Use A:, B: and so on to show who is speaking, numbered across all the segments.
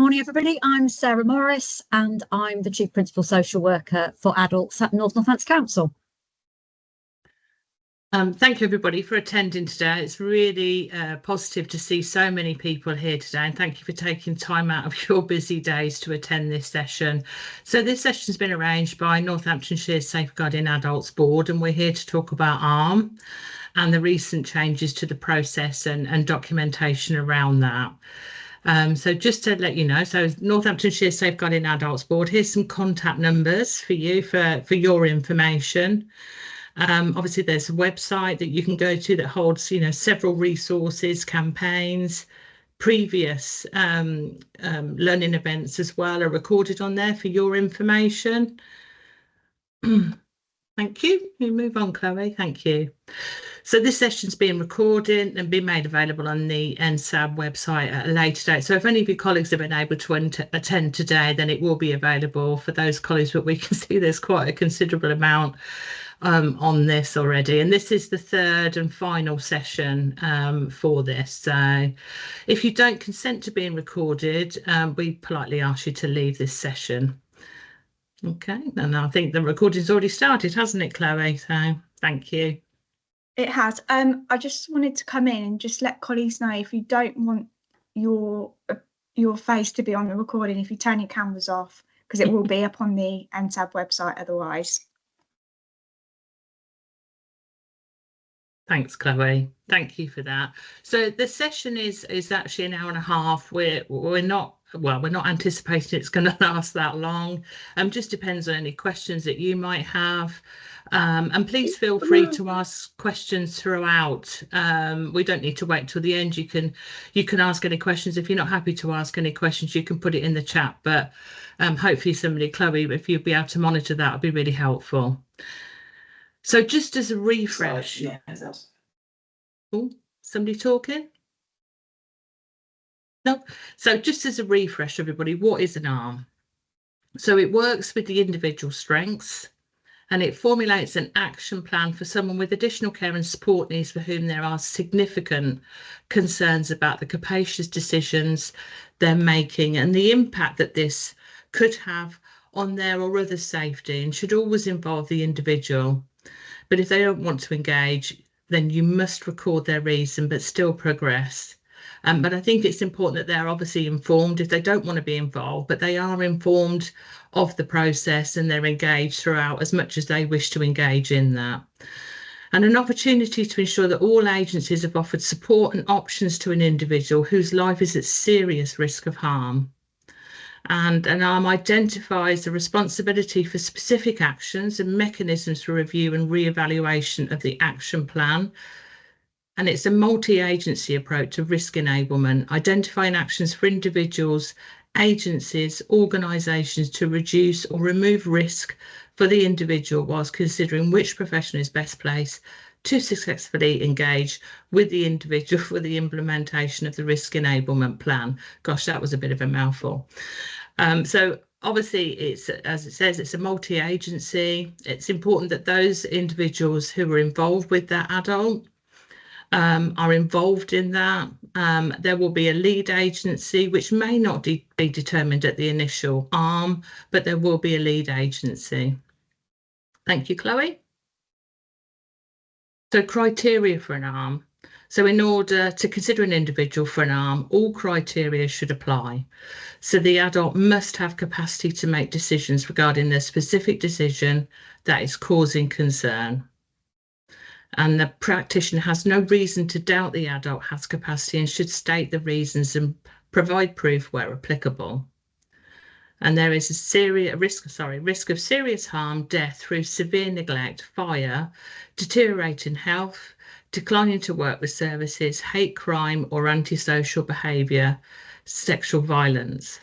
A: morning, everybody. I'm Sarah Morris, and I'm the Chief Principal Social Worker for Adults at North Northants Council.
B: Thank you, everybody, for attending today. It's really positive to see so many people here today, and thank you for taking time out of your busy days to attend this session. So this session has been arranged by Northamptonshire Safeguarding Adults Board, and we're here to talk about ARM and the recent changes to the process and documentation around that. So just to let you know, so Northamptonshire Safeguarding Adults Board, here's some contact numbers for you for your information. Obviously, there's a website that you can go to that holds, several resources, campaigns, previous learning events as well are recorded on there for your information. Thank you. We move on, Chloe. Thank you. So this session's being recorded and being made available on the NSAB website at a later date. So if any of your colleagues have been able to attend today, then it will be available for those colleagues, but we can see there's quite a considerable amount on this already, and this is the third and final session for this. So if you don't consent to being recorded, we politely ask you to leave this session. Okay, and I think the recording's already started, hasn't it, Chloe? So thank you.
C: It has. I just wanted to come in and just let colleagues know, if you don't want your face to be on the recording, if you turn your cameras off, because it will be up on the NSAB website otherwise.
B: Thanks, Chloe. Thank you for that. So the session is actually an hour and a half. We're not anticipating it's going to last that long. Just depends on any questions that you might have. And please feel free to ask questions throughout. We don't need to wait till the end. You can ask any questions. If you're not happy to ask any questions, you can put it in the chat. But hopefully somebody, Chloe, if you'd be able to monitor that, would be really helpful. So just as a refresh.
D: Yeah.
B: Oh, somebody talking? No. So just as a refresh, everybody, what is an ARM? So it works with the individual strengths, and it formulates an action plan for someone with additional care and support needs for whom there are significant concerns about the capacious decisions they're making and the impact that this could have on their or others' safety, and should always involve the individual. But if they don't want to engage, then you must record their reason, but still progress. But I think it's important that they're obviously informed if they don't want to be involved, but they are informed of the process and they're engaged throughout as much as they wish to engage in that. And an opportunity to ensure that all agencies have offered support and options to an individual whose life is at serious risk of harm. And an ARM identifies the responsibility for specific actions and mechanisms for review and re-evaluation of the action plan. And it's a multi-agency approach of risk enablement, identifying actions for individuals, agencies, organisations to reduce or remove risk for the individual whilst considering which profession is best placed to successfully engage with the individual for the implementation of the risk enablement plan. Gosh, that was a bit of a mouthful. So obviously, it's, as it says, it's a multi-agency. It's important that those individuals who are involved with that adult are involved in that. There will be a lead agency, which may not be determined at the initial ARM, but there will be a lead agency. Thank you, Chloe. So criteria for an ARM. So in order to consider an individual for an ARM, all criteria should apply. So the adult must have capacity to make decisions regarding the specific decision that is causing concern. And the practitioner has no reason to doubt the adult has capacity and should state the reasons and provide proof where applicable. And there is a risk of serious harm, death through severe neglect, fire, deteriorating health, declining to work with services, hate crime or antisocial behaviour, sexual violence.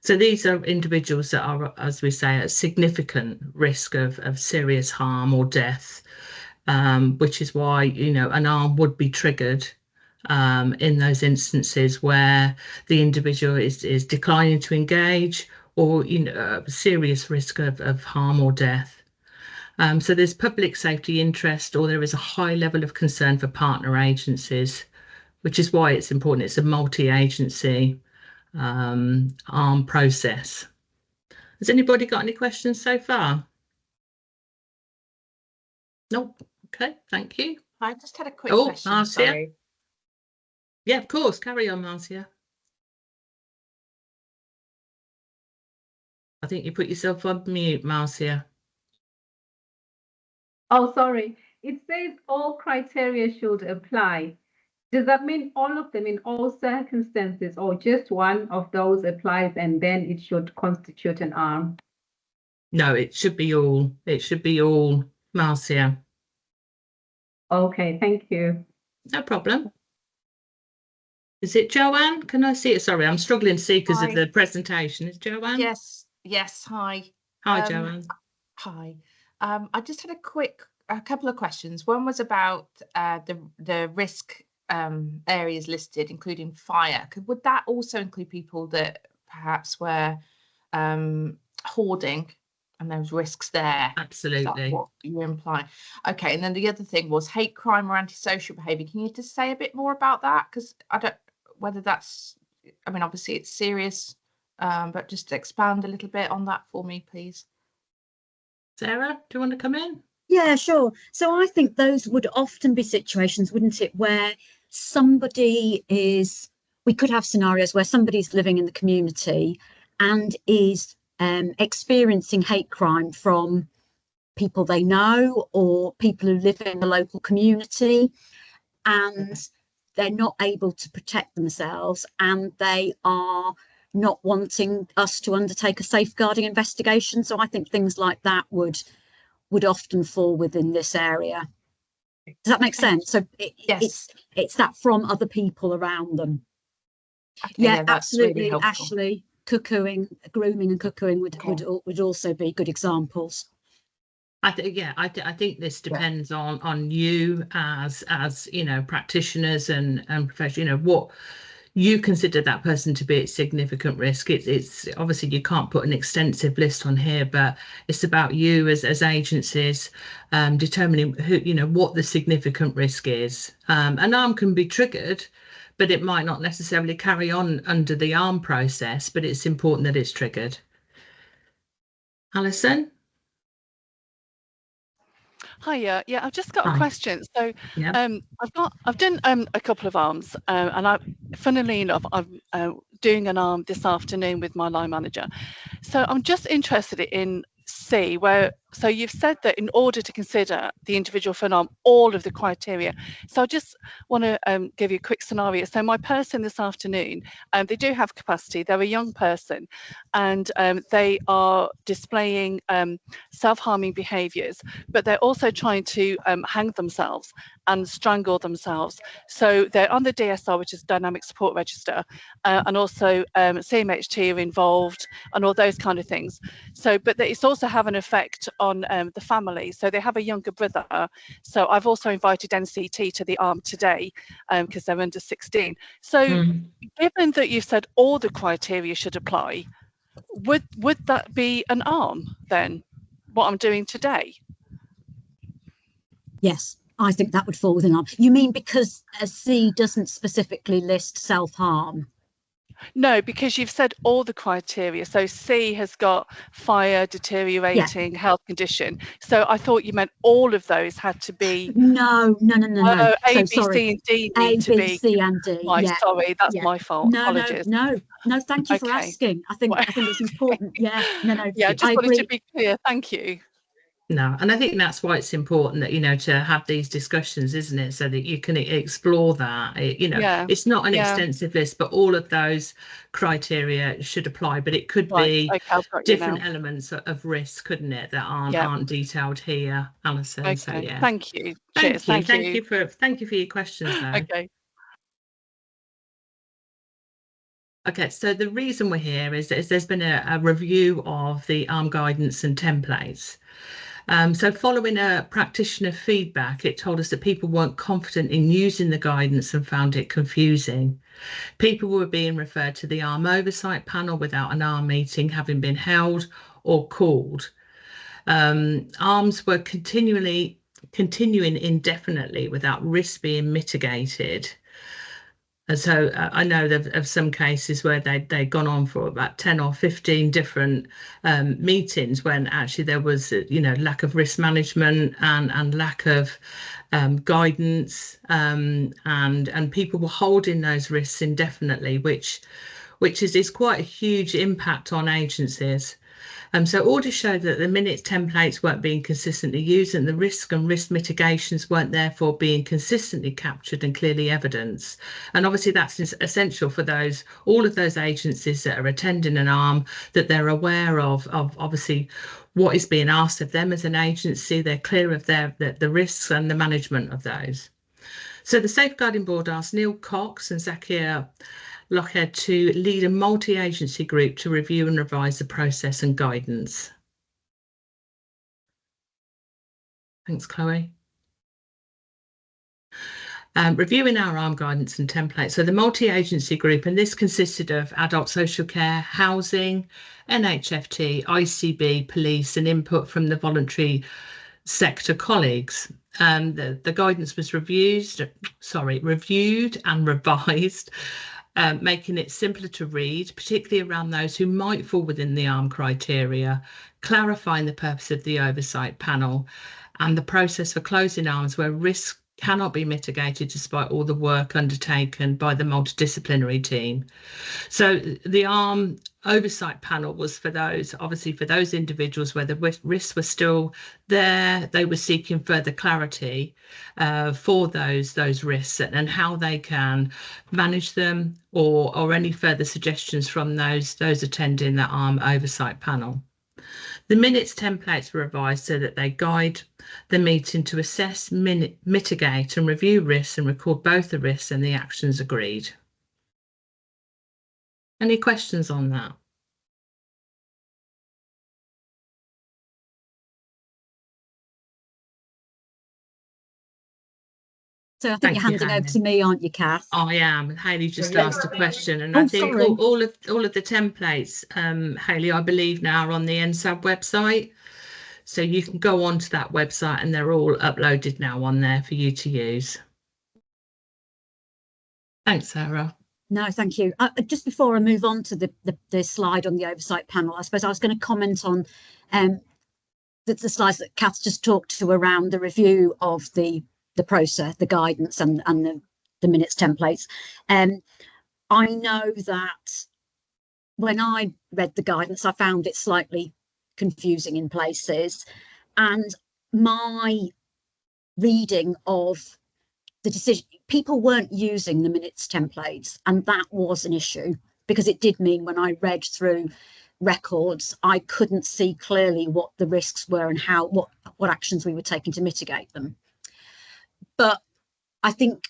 B: So these are individuals that are, as we say, at significant risk of serious harm or death, which is why, an ARM would be triggered in those instances where the individual is declining to engage or, serious risk of harm or death. So there's public safety interest, or there is a high level of concern for partner agencies, which is why it's important. It's a multi-agency ARM process. Has anybody got any questions so far? Nope. Okay, thank you.
D: I just had a quick question.
B: Marcia.
D: Sorry.
B: Yeah, of course. Carry on, Marcia. I think you put yourself on mute, Marcia.
E: Oh, sorry. It says all criteria should apply. Does that mean all of them in all circumstances, or just one of those applies and then it should constitute an ARM?
B: No, it should be all. It should be all, Marcia.
E: Okay, thank you.
B: No problem. Is it Joanne? Can I see it? Sorry, I'm struggling to see because of
D: Hi.
B: the presentation. Is Joanne?
D: Yes. Hi.
B: Hi, Joanne.
D: Hi. I just had a couple of questions. One was about the risk areas listed, including fire. Would that also include people that perhaps were hoarding, and there's risks there?
B: Absolutely.
D: Is that what you imply? Okay. And then the other thing was hate crime or antisocial behaviour. Can you just say a bit more about that? Because I don't whether that's. I mean, obviously it's serious, but just expand a little bit on that for me, please.
B: Sarah, do you want to come in?
A: Yeah, sure. So I think those would often be situations, wouldn't it, where we could have scenarios where somebody's living in the community and is experiencing hate crime from people they know or people who live in the local community, and they're not able to protect themselves, and they are not wanting us to undertake a safeguarding investigation. So I think things like that would often fall within this area. Does that make sense? So
D: Yes.
A: it's that from other people around them.
D: Okay,
A: Yeah,
D: that's
A: absolutely.
D: really helpful.
A: Ashley, grooming and cuckooing would also be good examples.
B: I think this depends on you as practitioners and professionals, what you consider that person to be at significant risk. It's obviously you can't put an extensive list on here, but it's about you as agencies determining what the significant risk is. An ARM can be triggered, but it might not necessarily carry on under the ARM process, but it's important that it's triggered. Alison?
F: Hiya. Yeah, I've just got a
B: Hi.
F: question. So,
B: Yeah.
F: I've done a couple of arms, and funnily enough, I'm doing an arm this afternoon with my line manager. So I'm just interested in C, so you've said that in order to consider the individual for an arm, all of the criteria. So I just want to give you a quick scenario. So my person this afternoon, they do have capacity. They're a young person, and they are displaying self-harming behaviours, but they're also trying to hang themselves and strangle themselves. So they're on the DSR, which is Dynamic Support Register, and also CMHT are involved and all those kind of things. So, but it's also have an effect on the family. So they have a younger brother. So I've also invited NCT to the ARM today because they're under 16. So given that you've said all the criteria should apply, would that be an ARM then, what I'm doing today?
A: Yes, I think that would fall within ARM. You mean because a C doesn't specifically list self-harm?
F: No, because you've said all the criteria. So C has got fire, deteriorating health condition. So I thought you meant all of those had to be.
A: No.
F: A,
A: So
F: B,
A: sorry.
F: C, and D
A: A,
F: need to
A: B,
F: be.
A: C, and D.
F: Right,
A: yeah.
F: sorry, that's
A: Yeah.
F: my fault. Apologies.
A: No. Thank you for
F: Okay.
A: asking. I think it's important. Yeah. No.
F: Yeah, I just wanted
A: agree.
F: to be clear. Thank you.
B: No, and I think that's why it's important that to have these discussions, isn't it, so that you can explore that. It's not an extensive list, but all of those criteria should apply. But it could be different elements of risk, couldn't it, that aren't detailed here, Alison.
F: Okay.
B: So yeah.
F: Thank you.
B: Cheers.
F: Thank
B: you for your questions though.
F: Okay.
B: Okay, so the reason we're here is there's been a review of the ARM guidance and templates. So following a practitioner feedback, it told us that people weren't confident in using the guidance and found it confusing. People were being referred to the ARM oversight panel without an ARM meeting having been held or called. ARMs were continuing indefinitely without risk being mitigated. And so I know of some cases where they'd gone on for about 10 or 15 different meetings when actually there was, lack of risk management and lack of guidance, and people were holding those risks indefinitely, which is quite a huge impact on agencies. So audits showed that the minutes templates weren't being consistently used, and the risk and risk mitigations weren't therefore being consistently captured and clearly evidenced. And obviously that's essential for all of those agencies that are attending an ARM, that they're aware of obviously what is being asked of them as an agency. They're clear of the risks and the management of those. So the Safeguarding Board asked Neil Cox and Zakia Lockhead to lead a multi-agency group to review and revise the process and guidance. Thanks, Chloe. Reviewing our ARM guidance and templates. So the multi-agency group, and this consisted of adult social care, housing, NHFT, ICB, police, and input from the voluntary sector colleagues. The guidance was reviewed and revised, making it simpler to read, particularly around those who might fall within the ARM criteria, clarifying the purpose of the oversight panel and the process for closing ARMs where risk cannot be mitigated despite all the work undertaken by the multidisciplinary team. So the ARM oversight panel was for those individuals where the risks were still there. They were seeking further clarity for those risks and how they can manage them, or any further suggestions from those attending the ARM oversight panel. The minutes templates were revised so that they guide the meeting to assess, mitigate and review risks and record both the risks and the actions agreed. Any questions on that?
A: So I think you're handing over to me, aren't you, Kath?
B: I am. Hayley just asked a question, and I think all of the templates, Hayley, I believe now are on the NSAB website. So you can go onto that website and they're all uploaded now on there for you to use. Thanks, Sarah.
A: No, thank you. Just before I move on to the slide on the oversight panel, I suppose I was going to comment on the slides that Kath just talked to around the review of the process, the guidance and the minutes templates. I know that when I read the guidance, I found it slightly confusing in places, and my reading of the decision, people weren't using the minutes templates, and that was an issue, because it did mean when I read through records, I couldn't see clearly what the risks were and what actions we were taking to mitigate them. But I think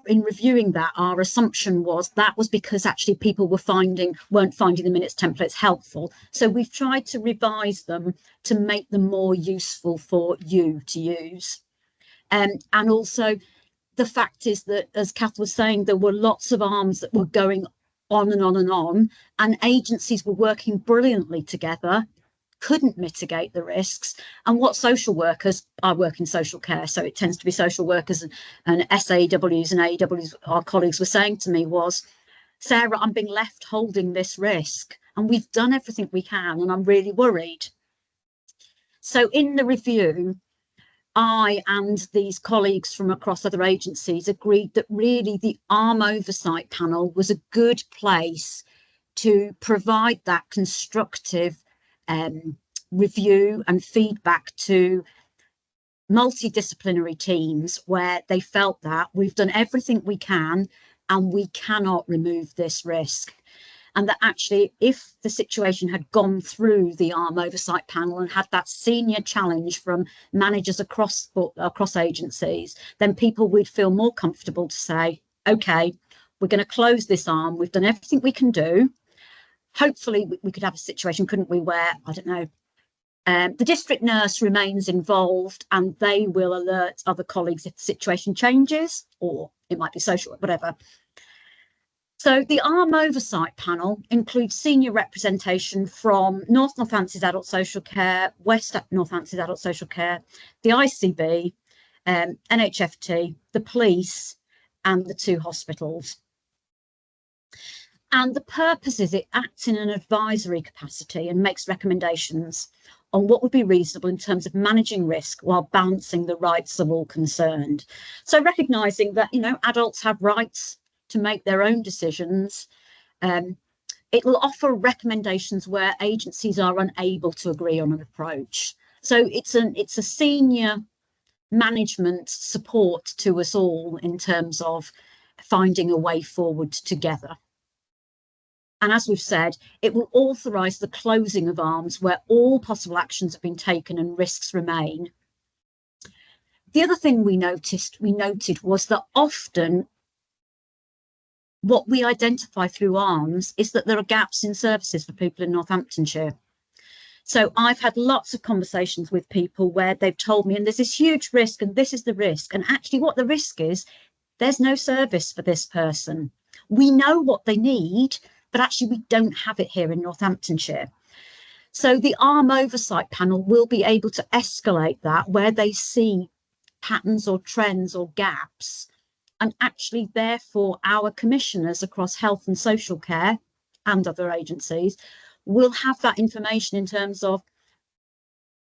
A: in reviewing that, our assumption was that was because actually people weren't finding the minutes templates helpful. So we've tried to revise them to make them more useful for you to use. And also the fact is that, as Kath was saying, there were lots of ARMs that were going on and on and on, and agencies were working brilliantly together, couldn't mitigate the risks. And what social workers, I work in social care, so it tends to be social workers and SAWs and AWs, our colleagues were saying to me was, Sarah, I'm being left holding this risk and we've done everything we can and I'm really worried. So in the review, I and these colleagues from across other agencies agreed that really the ARM oversight panel was a good place to provide that constructive review and feedback to multidisciplinary teams where they felt that we've done everything we can and we cannot remove this risk. And that actually, if the situation had gone through the ARM oversight panel and had that senior challenge from managers across agencies, then people would feel more comfortable to say, okay, we're going to close this ARM. We've done everything we can do. Hopefully we could have a situation, couldn't we, where, I don't know, the district nurse remains involved and they will alert other colleagues if the situation changes, or it might be social, whatever. So the ARM oversight panel includes senior representation from North Northampton's Adult Social Care, West Northampton's Adult Social Care, the ICB, NHFT, the police, and the 2 hospitals. And the purpose is it acts in an advisory capacity and makes recommendations on what would be reasonable in terms of managing risk while balancing the rights of all concerned. So recognising that, you know, adults have rights to make their own decisions. It will offer recommendations where agencies are unable to agree on an approach. So it's a senior management support to us all in terms of finding a way forward together. And as we've said, it will authorise the closing of arms where all possible actions have been taken and risks remain. The other thing we noted was that often what we identify through arms is that there are gaps in services for people in Northamptonshire. So I've had lots of conversations with people where they've told me, and there's this huge risk, and this is the risk. And actually what the risk is, there's no service for this person. We know what they need, but actually we don't have it here in Northamptonshire. So the ARM Oversight Panel will be able to escalate that where they see patterns or trends or gaps. And actually, therefore, our commissioners across health and social care and other agencies will have that information in terms of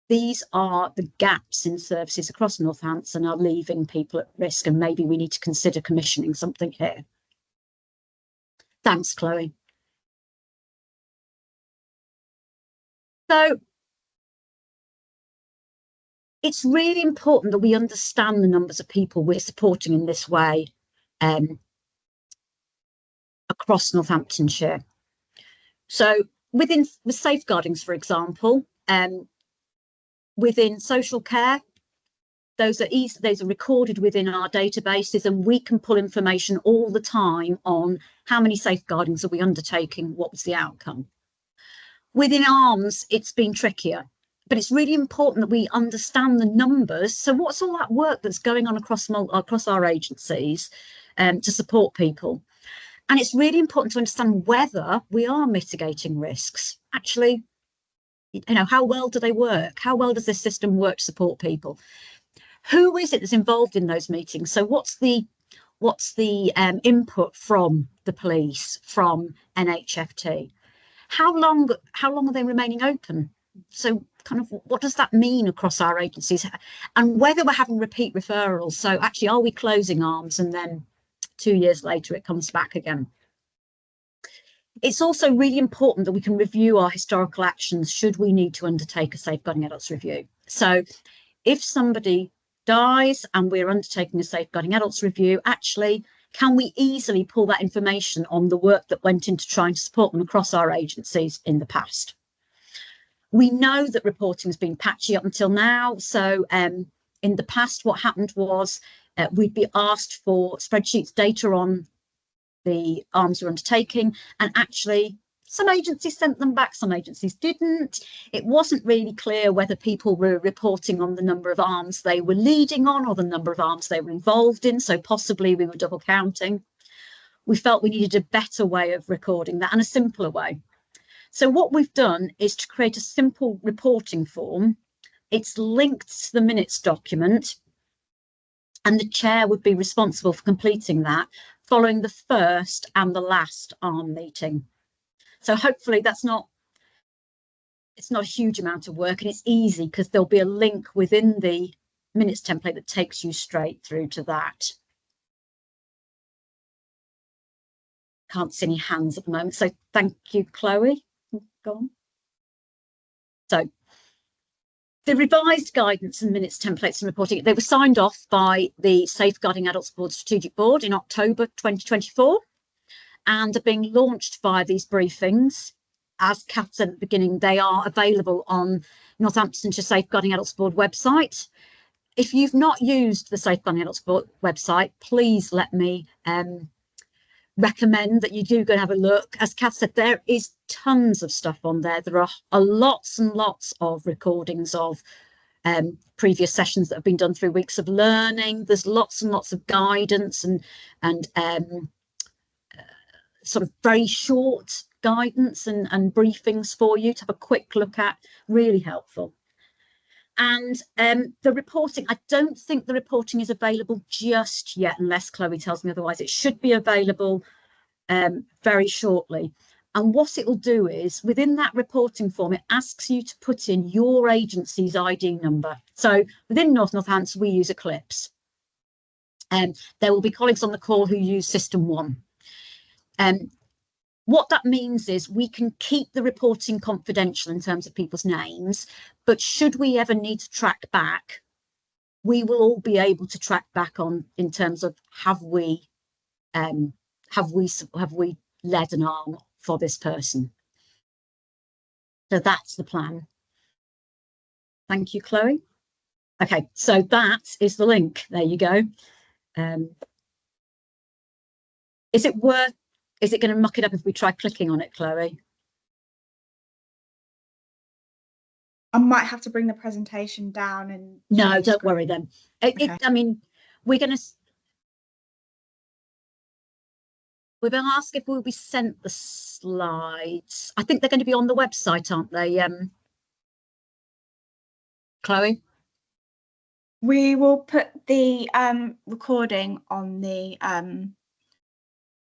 A: these are the gaps in services across Northampton are leaving people at risk, and maybe we need to consider commissioning something here. Thanks, Chloe. So it's really important that we understand the numbers of people we're supporting in this way across Northamptonshire. So within the safeguardings, for example, within social care, those are recorded within our databases, and we can pull information all the time on how many safeguardings are we undertaking, what was the outcome. Within arms, it's been trickier, but it's really important that we understand the numbers. So what's all that work that's going on across our agencies to support people? And it's really important to understand whether we are mitigating risks. Actually, you know, how well do they work? How well does this system work to support people? Who is it that's involved in those meetings? So what's the input from the police, from NHFT? How long are they remaining open? So kind of what does that mean across our agencies? And whether we're having repeat referrals. So actually, are we closing arms and then 2 years later it comes back again? It's also really important that we can review our historical actions should we need to undertake a safeguarding adults review. So if somebody dies and we're undertaking a safeguarding adults review, actually, can we easily pull that information on the work that went into trying to support them across our agencies in the past? We know that reporting has been patchy up until now. So in the past, what happened was we'd be asked for spreadsheets, data on the arms we're undertaking, and actually some agencies sent them back, some agencies didn't. It wasn't really clear whether people were reporting on the number of arms they were leading on or the number of arms they were involved in, so possibly we were double counting. We felt we needed a better way of recording that and a simpler way. So what we've done is to create a simple reporting form. It's linked to the minutes document, and the chair would be responsible for completing that following the first and the last ARM meeting. So hopefully it's not a huge amount of work, and it's easy because there'll be a link within the minutes template that takes you straight through to that. Can't see any hands at the moment, so thank you, Chloe. Go on. So the revised guidance and minutes templates and reporting, they were signed off by the Safeguarding Adults Board Strategic Board in October 2024 and are being launched via these briefings. As Kath said at the beginning, they are available on Northamptonshire Safeguarding Adults Board website. If you've not used the Safeguarding Adults Board website, please let me recommend that you do go and have a look. As Kath said, there is tons of stuff on there. There are lots and lots of recordings of previous sessions that have been done through weeks of learning. There's lots and lots of guidance and sort of very short guidance and briefings for you to have a quick look at. Really helpful. And the reporting, I don't think the reporting is available just yet, unless Chloe tells me otherwise. It should be available very shortly. And what it will do is, within that reporting form, it asks you to put in your agency's ID number. So within Northampton, we use Eclipse. And there will be colleagues on the call who use System 1. What that means is we can keep the reporting confidential in terms of people's names, but should we ever need to track back, we will all be able to track back on in terms of have we led an arm for this person. So that's the plan. Thank you, Chloe. Okay, so that is the link. There you go. Is it going to muck it up if we try clicking on it, Chloe?
C: I might have to bring the presentation down and.
A: No, don't worry then.
C: Okay.
A: I mean, we're going to ask if we'll be sent the slides. I think they're going to be on the website, aren't they, Chloe?
C: We will put the recording on the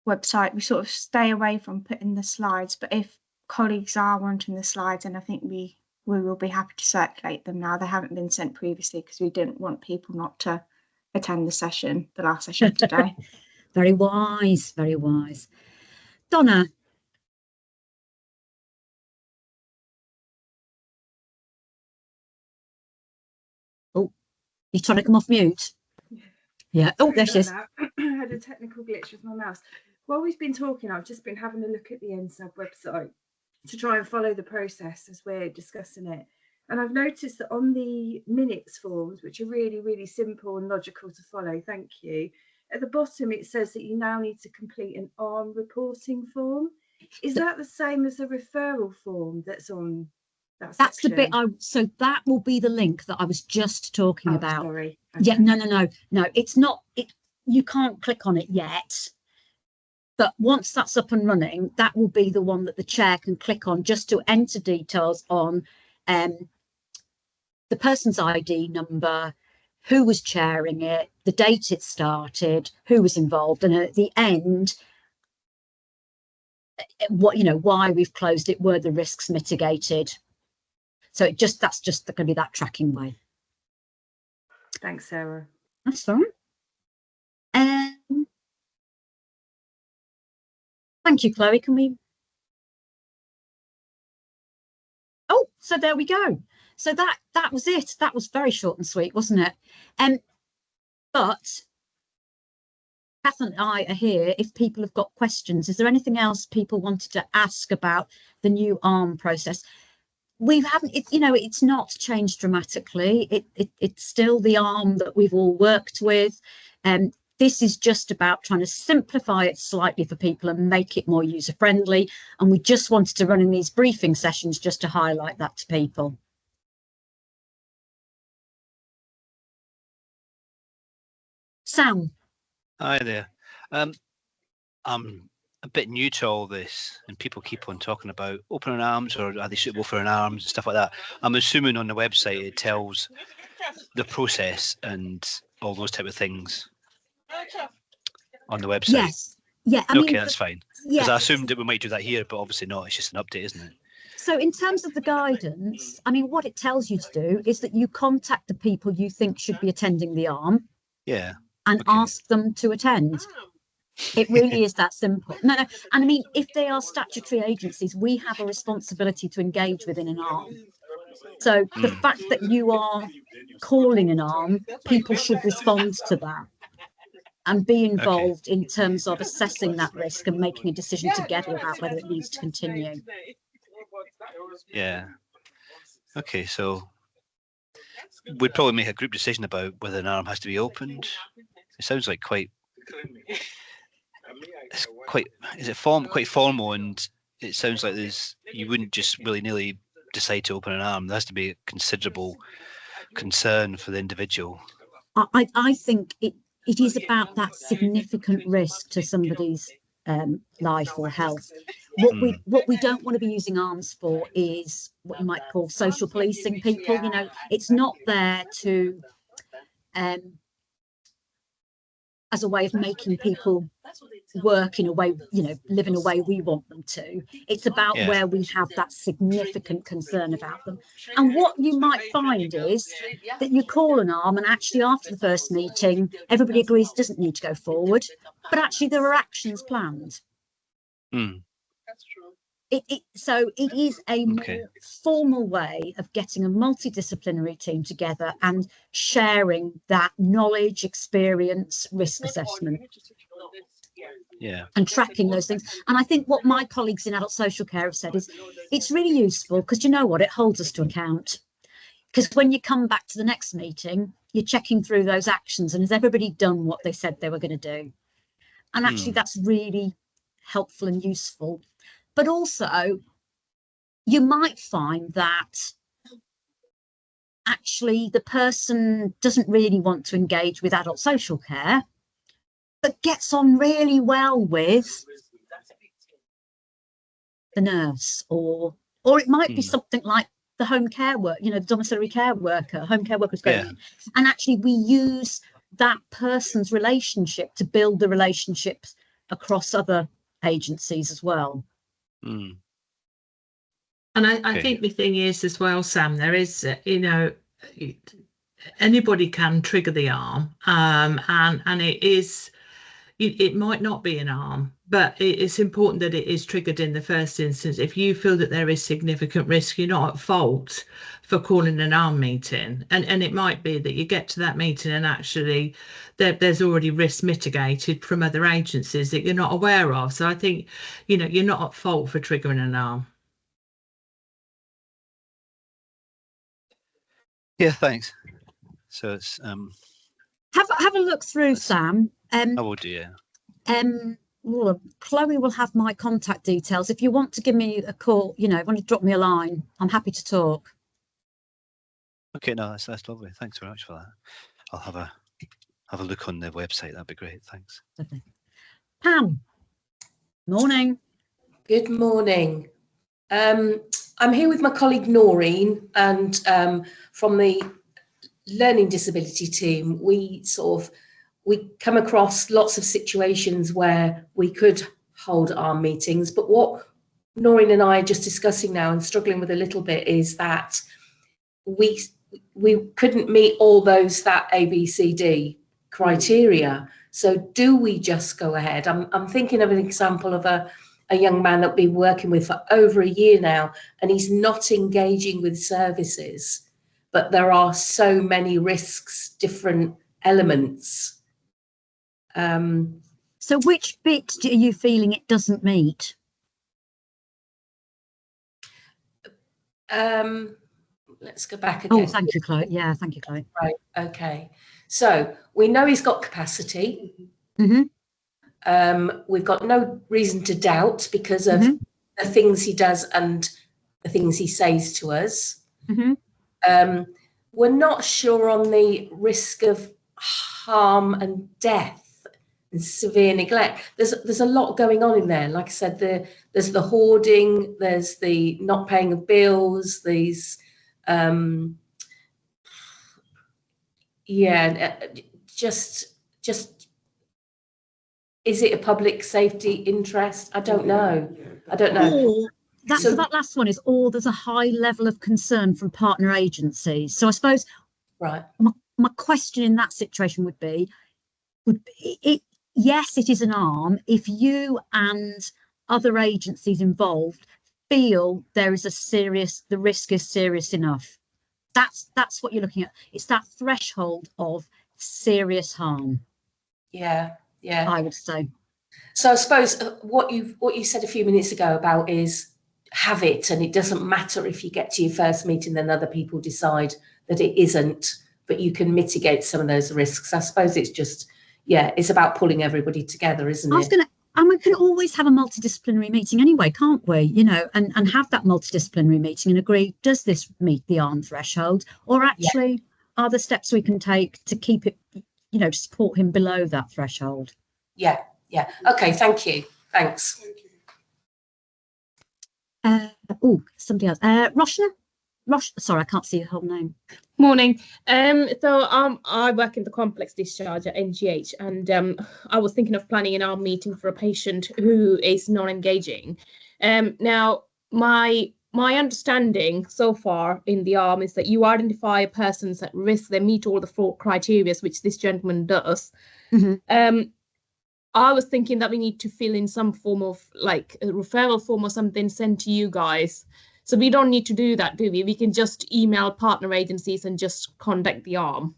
C: website. We sort of stay away from putting the slides, but if colleagues are wanting the slides, and I think we will be happy to circulate them now. They haven't been sent previously because we didn't want people not to attend the last session today.
A: Very wise, very wise. Donna. Oh, you're trying to come off mute? Yeah. Oh, there she is.
G: I had a technical glitch with my mouse. While we've been talking, I've just been having a look at the NSAB website to try and follow the process as we're discussing it. And I've noticed that on the minutes forms, which are really, really simple and logical to follow, thank you, at the bottom it says that you now need to complete an ARM reporting form. Is that the same as the referral form that's on that section?
A: That's the bit so that will be the link that I was just talking about.
G: Sorry. Okay.
A: Yeah, no, it's not. You can't click on it yet. But once that's up and running, that will be the one that the chair can click on just to enter details on the person's ID number, who was chairing it, the date it started, who was involved, and at the end, why we've closed it, were the risks mitigated. So that's just going to be that tracking way.
G: Thanks, Sarah.
A: That's all right. Thank you, Chloe. Can we? Oh, so there we go. So that was it. That was very short and sweet, wasn't it? But Kath and I are here if people have got questions. Is there anything else people wanted to ask about the new ARM process? It's not changed dramatically. It's still the ARM that we've all worked with. This is just about trying to simplify it slightly for people and make it more user friendly. And we just wanted to run in these briefing sessions just to highlight that to people. Sam.
H: Hi there. I'm a bit new to all this, and people keep on talking about opening arms, or are they suitable for an arms and stuff like that. I'm assuming on the website it tells the process and all those type of things on the website.
A: Yes. Yeah. I mean,
H: that's fine. Because I assumed that we might do that here, but obviously not. It's just an update, isn't it?
A: So in terms of the guidance, I mean, what it tells you to do is that you contact the people you think should be attending the ARM.
H: Yeah.
A: And ask them to attend. It really is that simple. No, and I mean, if they are statutory agencies, we have a responsibility to engage within an ARM. So the fact that you are calling an ARM, people should respond to that and be involved in terms of assessing that risk and making a decision together about whether it needs to continue.
H: Yeah. Okay, so we'd probably make a group decision about whether an ARM has to be opened. It sounds like quite formal, and it sounds like you wouldn't just willy-nilly decide to open an ARM. There has to be a considerable concern for the individual.
A: I think it is about that significant risk to somebody's life or health. What we don't want to be using arms for is what you might call social policing people. You know, it's not there to as a way of making people work in a way, you know, live in a way we want them to. It's about where we have that significant concern about them. And what you might find is that you call an arm and actually after the first meeting, everybody agrees it doesn't need to go forward, but actually there are actions planned.
H: That's true.
A: So it is a more formal way of getting a multidisciplinary team together and sharing that knowledge, experience, risk assessment. And tracking those things. And I think what my colleagues in adult social care have said is it's really useful because you know what, it holds us to account. Because when you come back to the next meeting, you're checking through those actions and has everybody done what they said they were going to do? And actually that's really helpful and useful. But also, you might find that actually the person doesn't really want to engage with adult social care, but gets on really well with the nurse, or it might be something like the home care work, you know, the domiciliary care worker, home care workers going in. And actually we use that person's relationship to build the relationships across other agencies as well.
B: And I think the thing is as well, Sam, there is, you know, anybody can trigger the arm, and it might not be an arm, but it's important that it is triggered in the first instance. If you feel that there is significant risk, you're not at fault for calling an arm meeting. And it might be that you get to that meeting and actually there's already risk mitigated from other agencies that you're not aware of. So I think, you know, you're not at fault for triggering an arm.
H: Yeah, thanks. So it's
A: have a look through, Sam.
H: I will do, yeah.
A: Well, Chloe will have my contact details. If you want to give me a call, you know, want to drop me a line, I'm happy to talk.
H: Okay, no, that's lovely. Thanks very much for that. I'll have a look on the website. That'd be great. Thanks.
A: Lovely. Pam. Morning.
I: Good morning. I'm here with my colleague Noreen, and from the learning disability team, we come across lots of situations where we could hold arm meetings, but what Noreen and I are just discussing now and struggling with a little bit is that we couldn't meet all that ABCD criteria. So do we just go ahead? I'm thinking of an example of a young man that we've been working with for over a year now, and he's not engaging with services, but there are so many risks, different elements.
A: So which bit are you feeling it doesn't meet?
I: Let's go back again.
A: Oh, thank you, Chloe. Yeah, thank you, Chloe.
I: Right, okay. So we know he's got capacity. We've got no reason to doubt because of the things he does and the things he says to us. We're not sure on the risk of harm and death and severe neglect. There's a lot going on in there. Like I said, there's the hoarding, there's the not paying of bills, these just is it a public safety interest? I don't know.
A: Or that last one is, or there's a high level of concern from partner agencies. So I suppose my question in that situation would be yes, it is an arm if you and other agencies involved feel there is the risk is serious enough. That's what you're looking at. It's that threshold of serious harm.
I: Yeah,
A: I would say.
I: So I suppose what you said a few minutes ago about is have it, and it doesn't matter if you get to your first meeting, then other people decide that it isn't, but you can mitigate some of those risks. I suppose it's just, it's about pulling everybody together, isn't it?
A: And we can always have a multidisciplinary meeting anyway, can't we? You know, and have that multidisciplinary meeting and agree, does this meet the arm threshold? Or actually, are there steps we can take to keep it, you know, to support him below that threshold?
I: Yeah. Okay, thank you. Thanks.
A: Somebody else. Rosh, sorry, I can't see your whole name.
J: Morning. I work in the complex discharge at NGH, and I was thinking of planning an arm meeting for a patient who is non-engaging. Now, my understanding so far in the arm is that you identify persons at risk, they meet all the 4 criteria, which this gentleman does.
A: Mm-hmm.
J: I was thinking that we need to fill in some form of like a referral form or something sent to you guys. So we don't need to do that, do we? We can just email partner agencies and just contact the arm.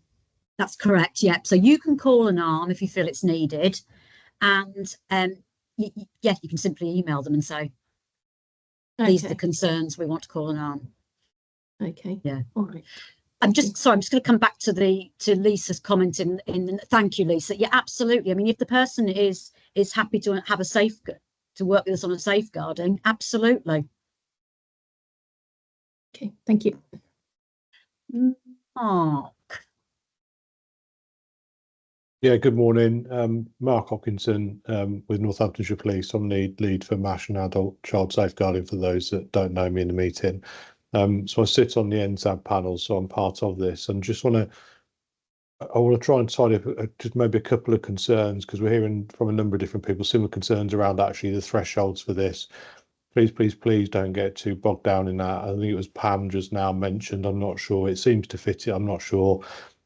A: That's correct. Yep. So you can call an arm if you feel it's needed, and you can simply email them and say, these are the concerns, we want to call an arm.
J: Okay.
A: Yeah.
J: All right.
A: I'm just going to come back to Lisa's comment in thank you, Lisa. Yeah, absolutely. I mean, if the person is happy to have to work with us on a safeguarding, absolutely.
J: Okay, thank you.
A: Mark.
K: Yeah, good morning. Mark Hopkinson with Northamptonshire Police. I'm the lead for MASH and adult child safeguarding for those that don't know me in the meeting. So I sit on the NSAB panel, so I'm part of this, and I want to try and tidy up just maybe a couple of concerns, because we're hearing from a number of different people similar concerns around actually the thresholds for this. Please don't get too bogged down in that. I think it was Pam just now mentioned, I'm not sure. It seems to fit it, I'm not sure.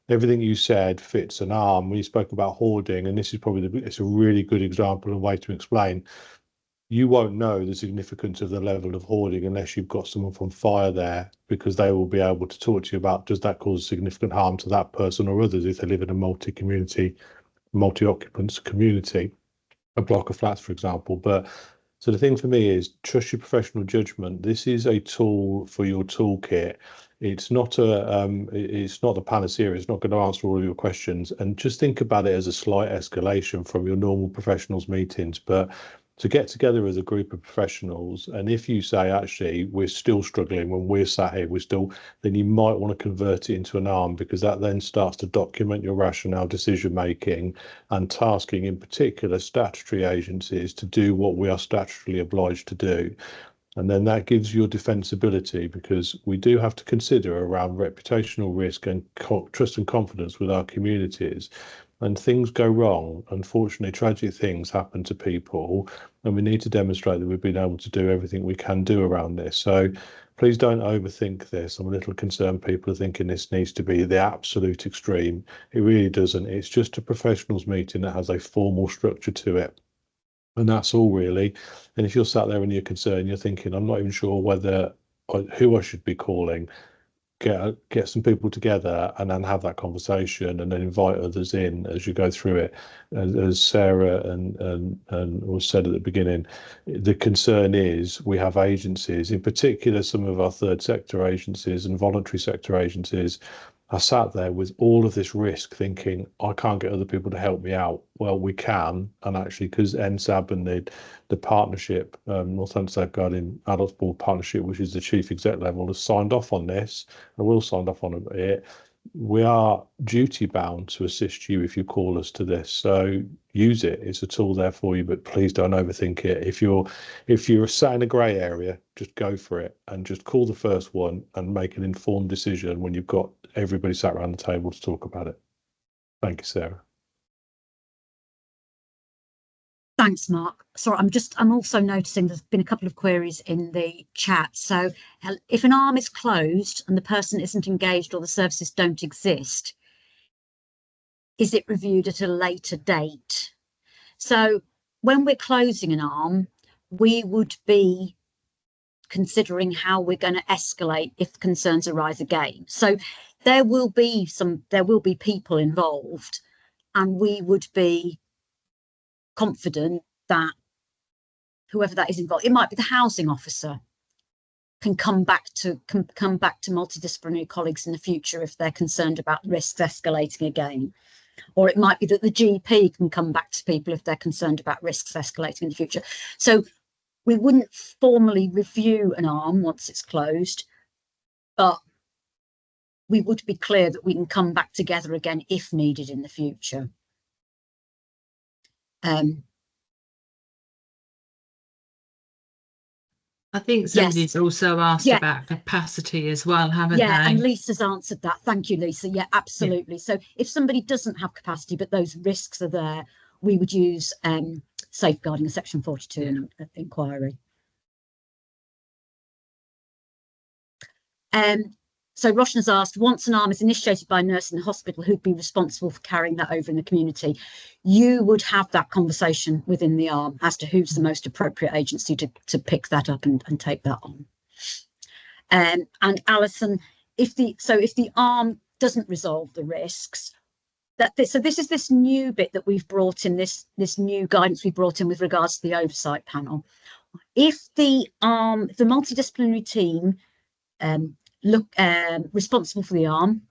K: Everything you said fits an arm. When you spoke about hoarding, and this is probably it's a really good example and way to explain. You won't know the significance of the level of hoarding unless you've got someone from fire there, because they will be able to talk to you about, does that cause significant harm to that person or others if they live in a multi-occupants community, a block of flats, for example. But so the thing for me is trust your professional judgment. This is a tool for your toolkit. It's not the panacea. It's not going to answer all of your questions. And just think about it as a slight escalation from your normal professionals meetings. But to get together as a group of professionals, and if you say, actually, we're still struggling when we're sat here, then you might want to convert it into an arm, because that then starts to document your rationale, decision making, and tasking, in particular, statutory agencies to do what we are statutorily obliged to do. And then that gives you a defensibility, because we do have to consider around reputational risk and trust and confidence with our communities. And things go wrong. Unfortunately, tragic things happen to people, and we need to demonstrate that we've been able to do everything we can do around this. So please don't overthink this. I'm a little concerned people are thinking this needs to be the absolute extreme. It really doesn't. It's just a professionals meeting that has a formal structure to it. And that's all really. And if you're sat there and you're concerned, you're thinking, I'm not even sure who I should be calling, get some people together and then have that conversation, and then invite others in as you go through it. As Sarah and was said at the beginning, the concern is we have agencies, in particular some of our third sector agencies and voluntary sector agencies, are sat there with all of this risk thinking, I can't get other people to help me out. Well, we can, and actually, because NSAB and the partnership, Northampton Safeguarding Adults Board Partnership, which is the chief exec level, has signed off on this, and will sign off on it. We are duty bound to assist you if you call us to this. So use it. It's a tool there for you, but please don't overthink it. If you're sat in a grey area, just go for it and just call the first one and make an informed decision when you've got everybody sat around the table to talk about it. Thank you, Sarah.
A: Thanks, Mark. Sorry, I'm also noticing there's been a couple of queries in the chat. So if an arm is closed and the person isn't engaged or the services don't exist, is it reviewed at a later date? So when we're closing an arm, we would be considering how we're going to escalate if concerns arise again. So there will be people involved, and we would be confident that whoever that is involved, it might be the housing officer, can come back to multidisciplinary colleagues in the future if they're concerned about risks escalating again. Or it might be that the GP can come back to people if they're concerned about risks escalating in the future. So we wouldn't formally review an arm once it's closed, but we would be clear that we can come back together again if needed in the future.
B: I think
A: Yes.
B: somebody's also asked
A: Yeah.
B: about capacity as well, haven't
A: Yeah,
B: they?
A: and Lisa's answered that. Thank you, Lisa. Yeah, absolutely. So if somebody doesn't have capacity, but those risks are there, we would use safeguarding a section 42 in an inquiry. So Roshna's asked, once an arm is initiated by a nurse in the hospital, who'd be responsible for carrying that over in the community? You would have that conversation within the arm as to who's the most appropriate agency to pick that up and take that on. And Alison, if the arm doesn't resolve the risks, so this is this new bit that we've brought in, this new guidance we brought in with regards to the oversight panel. If the multidisciplinary team responsible for the arm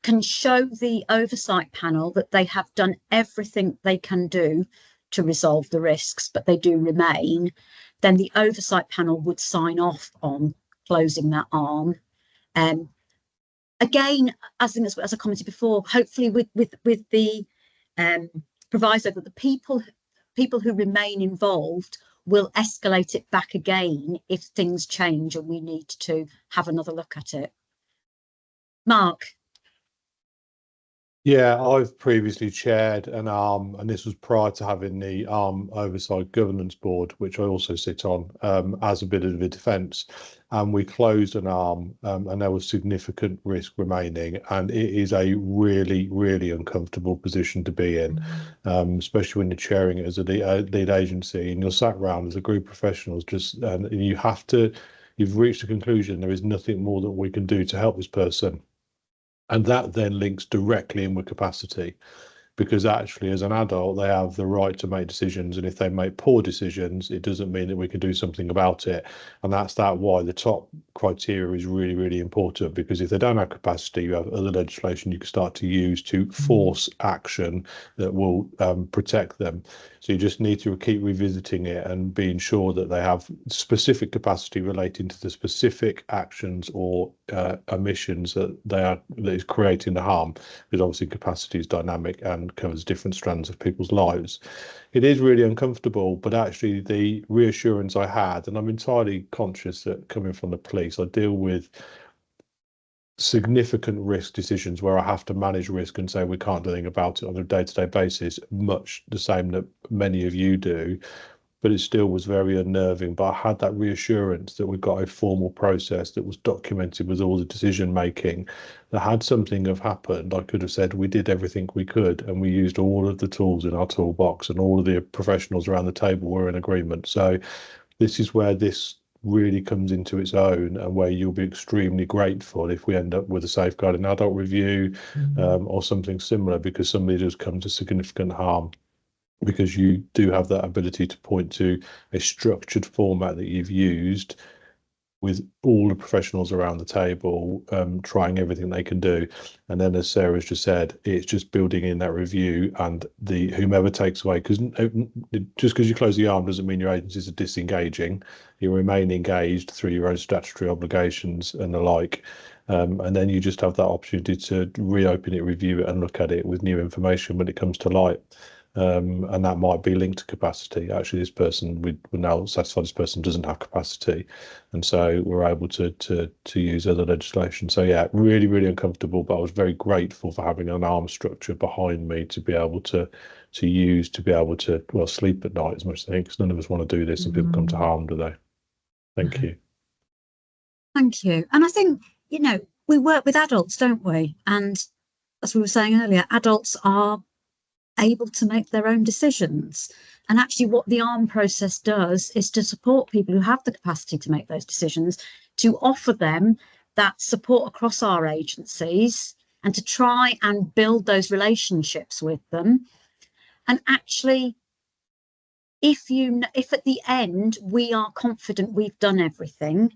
A: can show the oversight panel that they have done everything they can do to resolve the risks, but they do remain, then the oversight panel would sign off on closing that arm. Again, as I commented before, hopefully with the proviso that the people who remain involved will escalate it back again if things change and we need to have another look at it. Mark.
K: Yeah, I've previously chaired an ARM, and this was prior to having the ARM Oversight Governance Board, which I also sit on, as a bit of a defence. And we closed an ARM, and there was significant risk remaining. And it is a really, really uncomfortable position to be in, especially when you're chairing it as a lead agency and you're sat around as a group of professionals, and you've reached a conclusion. There is nothing more that we can do to help this person. And that then links directly in with capacity, because actually as an adult, they have the right to make decisions. And if they make poor decisions, it doesn't mean that we can do something about it. And that's why the top criteria is really, really important, because if they don't have capacity, you have other legislation you can start to use to force action that will protect them. So you just need to keep revisiting it and being sure that they have specific capacity relating to the specific actions or omissions that is creating the harm, because obviously capacity is dynamic and covers different strands of people's lives. It is really uncomfortable, but actually the reassurance I had, and I'm entirely conscious that coming from the police, I deal with significant risk decisions where I have to manage risk and say we can't do anything about it on a day-to-day basis, much the same that many of you do. But it still was very unnerving. But I had that reassurance that we've got a formal process that was documented with all the decision making, that had something have happened, I could have said we did everything we could and we used all of the tools in our toolbox and all of the professionals around the table were in agreement. So this is where this really comes into its own, and where you'll be extremely grateful if we end up with a safeguarding adult review or something similar, because somebody does come to significant harm, because you do have that ability to point to a structured format that you've used with all the professionals around the table, trying everything they can do. And then, as Sarah's just said, it's just building in that review, and whomever takes away, because just because you close the arm doesn't mean your agencies are disengaging. You remain engaged through your own statutory obligations and the like. And then you just have that opportunity to reopen it, review it, and look at it with new information when it comes to light. And that might be linked to capacity. Actually, this person, we're now satisfied this person doesn't have capacity, and so we're able to use other legislation. So yeah, really, really uncomfortable, but I was very grateful for having an arm structure behind me to be able to use, to be able to, well, sleep at night as much as I think, because none of us want to do this and people come to harm, do they? Thank you.
A: Thank you. And I think, we work with adults, don't we? And as we were saying earlier, adults are able to make their own decisions. And actually what the ARM process does is to support people who have the capacity to make those decisions, to offer them that support across our agencies and to try and build those relationships with them. And actually, if at the end we are confident we've done everything,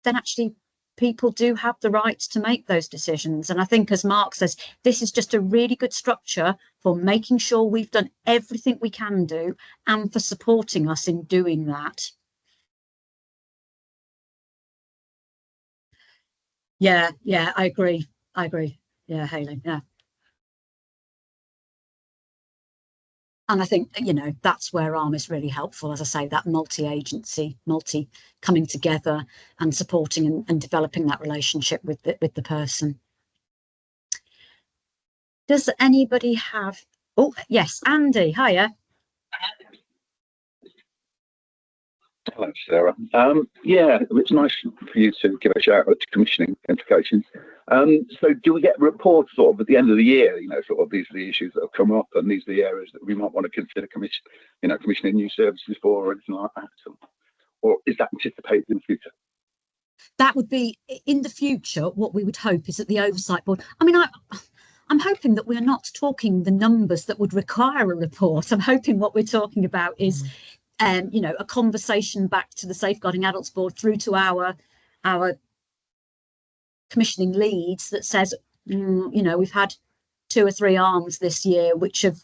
A: then actually people do have the right to make those decisions. And I think, as Mark says, this is just a really good structure for making sure we've done everything we can do and for supporting us in doing that. Yeah, I agree. Yeah, Hayley, yeah. And I think, you know, that's where ARM is really helpful. As I say, that multi-agency, coming together and supporting and developing that relationship with the person. Does anybody have, oh, yes, Andy, hiya.
L: Hello, Sarah. Yeah, it's nice for you to give a shout out to commissioning implications. So do we get reports sort of at the end of the year, you know, sort of these are the issues that have come up and these are the areas that we might want to consider commissioning new services for or anything like that? Or is that anticipated in the future?
A: That would be in the future. What we would hope is that the oversight board, I mean, I'm hoping that we're not talking the numbers that would require a report. I'm hoping what we're talking about is you know, a conversation back to the Safeguarding Adults Board through to our commissioning leads that says, you know, we've had 2 or 3 arms this year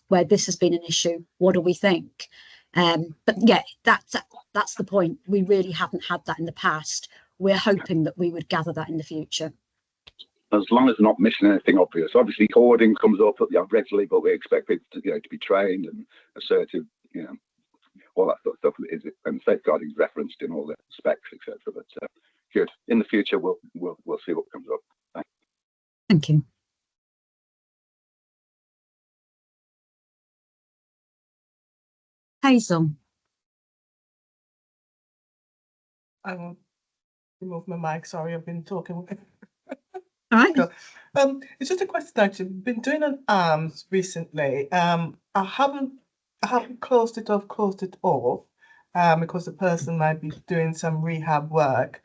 A: where this has been an issue. What do we think? But yeah, that's the point. We really haven't had that in the past. We're hoping that we would gather that in the future.
L: As long as they're not missing anything obvious. Obviously, hoarding comes up regularly, but we expect people to, you know, to be trained and assertive, you know, all that sort of stuff is it, and safeguarding is referenced in all the specs, etc. But good. In the future, we'll see what comes up. Thanks.
A: Thank you. Hazel.
M: I won't remove my mic. Sorry, I've been talking.
A: All right.
M: It's just a question. Actually, been doing an arms recently. I haven't closed it off, because the person might be doing some rehab work.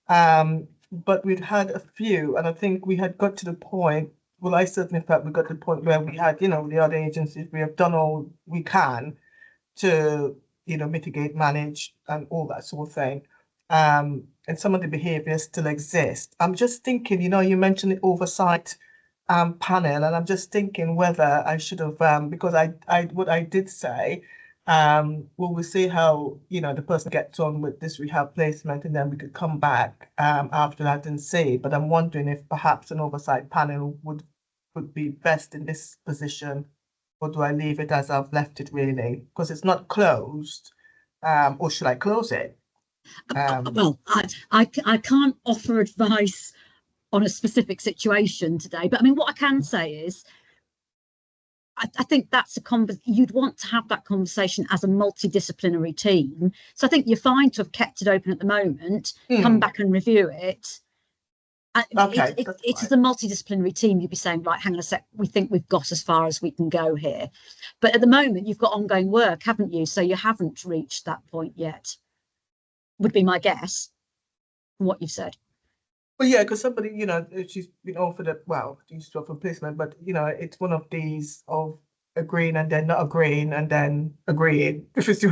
M: But we'd had a few, and I think we had got to the point. Well, I certainly felt we got to the point where we had, you know, the other agencies. We have done all we can to, you know, mitigate, manage, and all that sort of thing. And some of the behaviours still exist. I'm just thinking, you know, you mentioned the oversight panel, and I'm just thinking whether I should have, because what I did say, we'll see how, you know, the person gets on with this rehab placement, and then we could come back after that and see. But I'm wondering if perhaps an oversight panel would be best in this position, or do I leave it as I've left it really? Because it's not closed, or should I close it?
A: Well, I can't offer advice on a specific situation today, but I mean, what I can say is, I think that's you'd want to have that conversation as a multidisciplinary team. So I think you're fine to have kept it open at the moment, come back and review it.
M: Okay,
A: it's as a multidisciplinary team, you'd be saying, right, hang on a sec, we think we've got as far as we can go here. But at the moment, you've got ongoing work, haven't you? So you haven't reached that point yet, would be my guess from what you've said.
M: Well, yeah, because somebody, you know, she's been offered she's offered placement, but, you know, it's one of these of agreeing and then not agreeing and then agreeing. So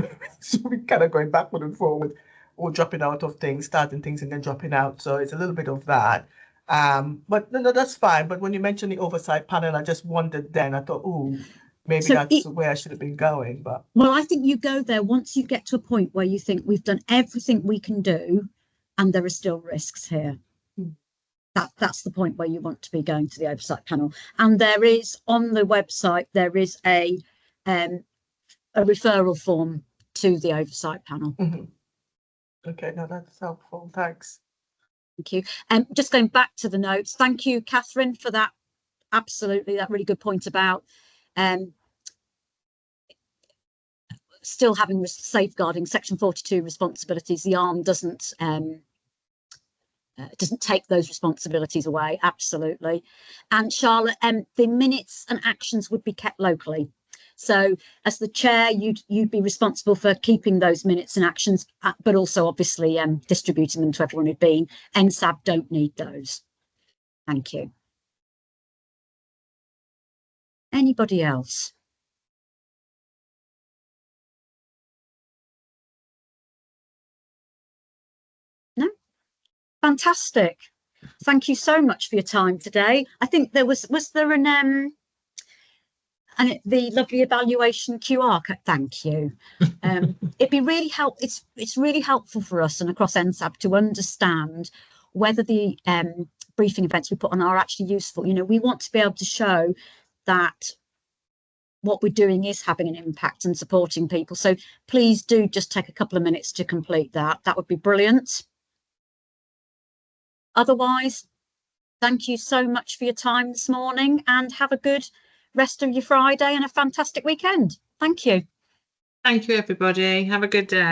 M: we kind of going backward and forward, or dropping out of things, starting things and then dropping out. So it's a little bit of that. But no, that's fine. But when you mentioned the oversight panel, I just wondered then, I thought, oh, maybe that's where I should have been going. But
A: well, I think you go there once you get to a point where you think we've done everything we can do and there are still risks here. That's the point where you want to be going to the oversight panel. And there is, on the website, there is a referral form to the oversight panel.
M: Okay, no, that's helpful. Thanks.
A: Thank you. Just going back to the notes, thank you, Catherine, for that. Absolutely, that really good point about still having safeguarding Section 42 responsibilities. The ARM doesn't take those responsibilities away. Absolutely. And Charlotte, the minutes and actions would be kept locally. So as the chair, you'd be responsible for keeping those minutes and actions, but also obviously distributing them to everyone who'd been. NSAB don't need those. Thank you. Anybody else? No? Fantastic. Thank you so much for your time today. I think there was there an the lovely evaluation QR code. Thank you. It'd be really it's really helpful for us and across NSAB to understand whether the briefing events we put on are actually useful. You know, we want to be able to show that what we're doing is having an impact and supporting people. So please do just take a couple of minutes to complete that. That would be brilliant. Otherwise, thank you so much for your time this morning, and have a good rest of your Friday and a fantastic weekend. Thank you.
B: Thank you, everybody. Have a good day.